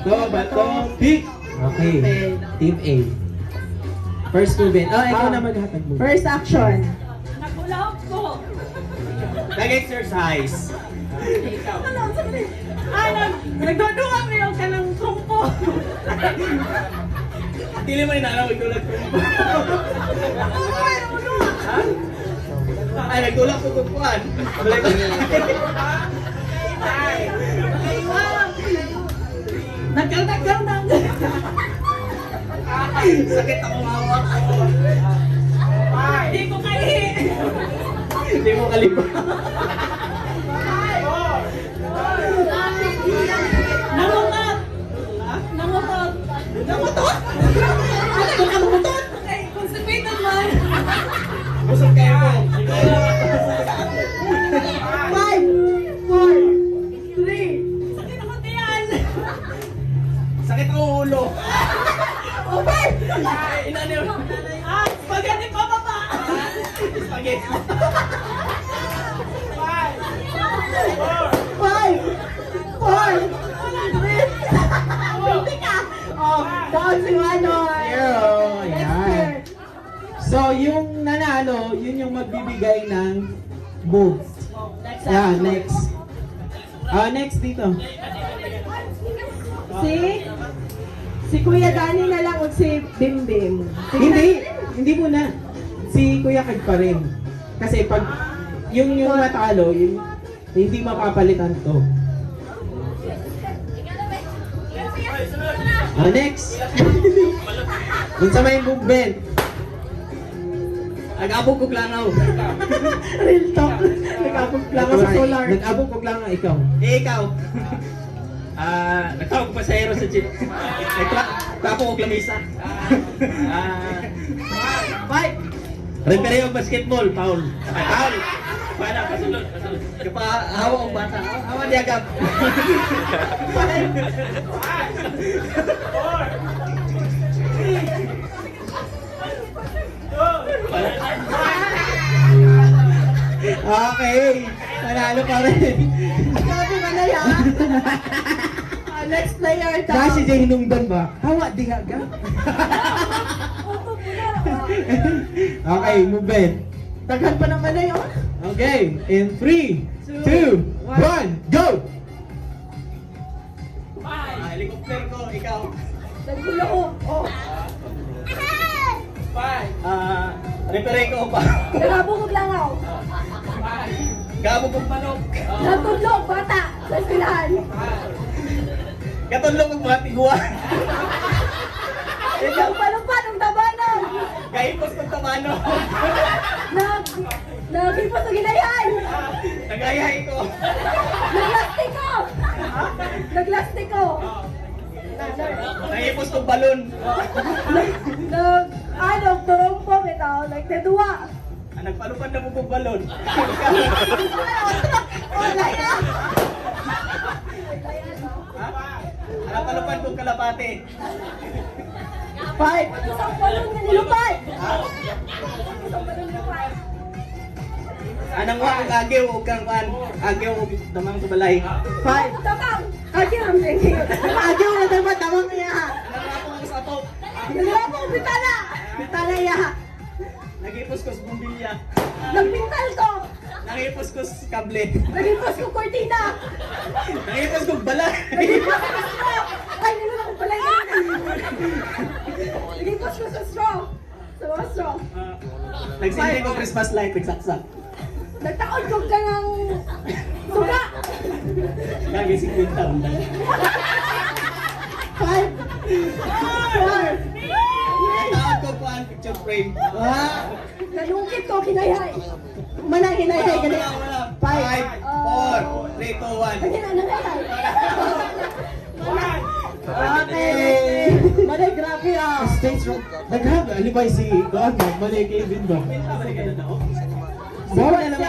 bato, pick. Okay. Team A. First movement. Oh, ikaw na maghatag mo. First action. Nagulahok ko. Nag-exercise. Ano, sabi nagduduwag niyo ka ng trumpo. Dili mo inalaw, ikaw nag-trumpo. Ay, nagtulak ko kukuhan. Nagkaldagal na. Sakit ako hawak. Hindi ko kahi. Hindi mo kalipa. Nangungot. Nangutot. Namutot? Ano ka nangutot? Ay, constipated man. Busog kayo mo. 5, 4, 3. Sakit ako tiyan. Sakit ang ulo. Okay! Inano yun? Ah, spaghetti pa baba. Spaghetti. 5, 4, 3. Hindi ka! Oh, down si Manoy. Zero. Next Ayan. turn. So, yung nanalo, yun yung magbibigay ng moves. Next Yeah, next. Next dito. Si Kuya Danny na lang o si Bim Bim. Hindi muna. Si Kuya Kag pa rin. Kasi pag yung matalo, yung hindi mapapalitan to. Next. Dun sa may movement. Nag-abog ko langaw. Real talk. Nag-abog lang ako sa solar. Nag-abog ko langaw, ikaw. Ikaw. Nagtawag ko pasahero sa jeep. Tapo ko klamisa. Five. Referee yung basketball, foul. Foul. Paano? Kasulod. Kapa hawa ang bata. Hawa di agap. Okay. Panalo pa rin. Sabi ka na yan. Next player daw. Kasi dyan hinungdan ba? Hawa di agap. Okay, move it. Daghan pa naman na yun. Okay, in 3, 2, 1, go! Helicopter ko, ikaw. Naggulo ko. Oh. Referee ko pa. Nagabugog lang ako. Gabo kong manok. Natulog, bata. Sa silahan. Katulog kong mga tiguan. Ikaw pa ng panong tabanan. Gaipos kong tamano. Naghipo sa ginayan. Nagayay ko. Naglastik ko. Naglastik ko. Nangipos kong balon. Turumpong ito. Like, naduwa. Nagpalupad na mo kong balon. Wala na. Nagpalupad kong kalapate. 5. Isang balon na nilupay. Isang balon nilupay. Anang wa kong agyo o kang pan. Agyo o damang sa balay. 5. Tamang. Agyo. Agyo na dapat tamang niya. Nangarapong ako sa atop. Nagawa po ang bitana. Bitana iya. Nagipos ko sa bumbilya. Nagpintal ko. Nangipos ko sa kable. Nagipos ko kortina. Nangipos ko balay. Nagipos ko sa straw. Ay, nilun ako pala yun. Nagipos ko sa straw. Sa mga straw. Nagsindi ko Christmas light, nagsaksak. Nagtaon ko ka ng suga. Lagi si Quinta. 5. 4. Tawag ko po ang picture frame. Nalungkit ko, hinayhay. Manang hinayhay, ganun. 5, 4, 3, 2, 1. Ganyan ang hinayhay. Okay. Manay, grabe ah. Stage room. Naghaga, alibay si Doan, Manay Kevin ba? Bawa na naman.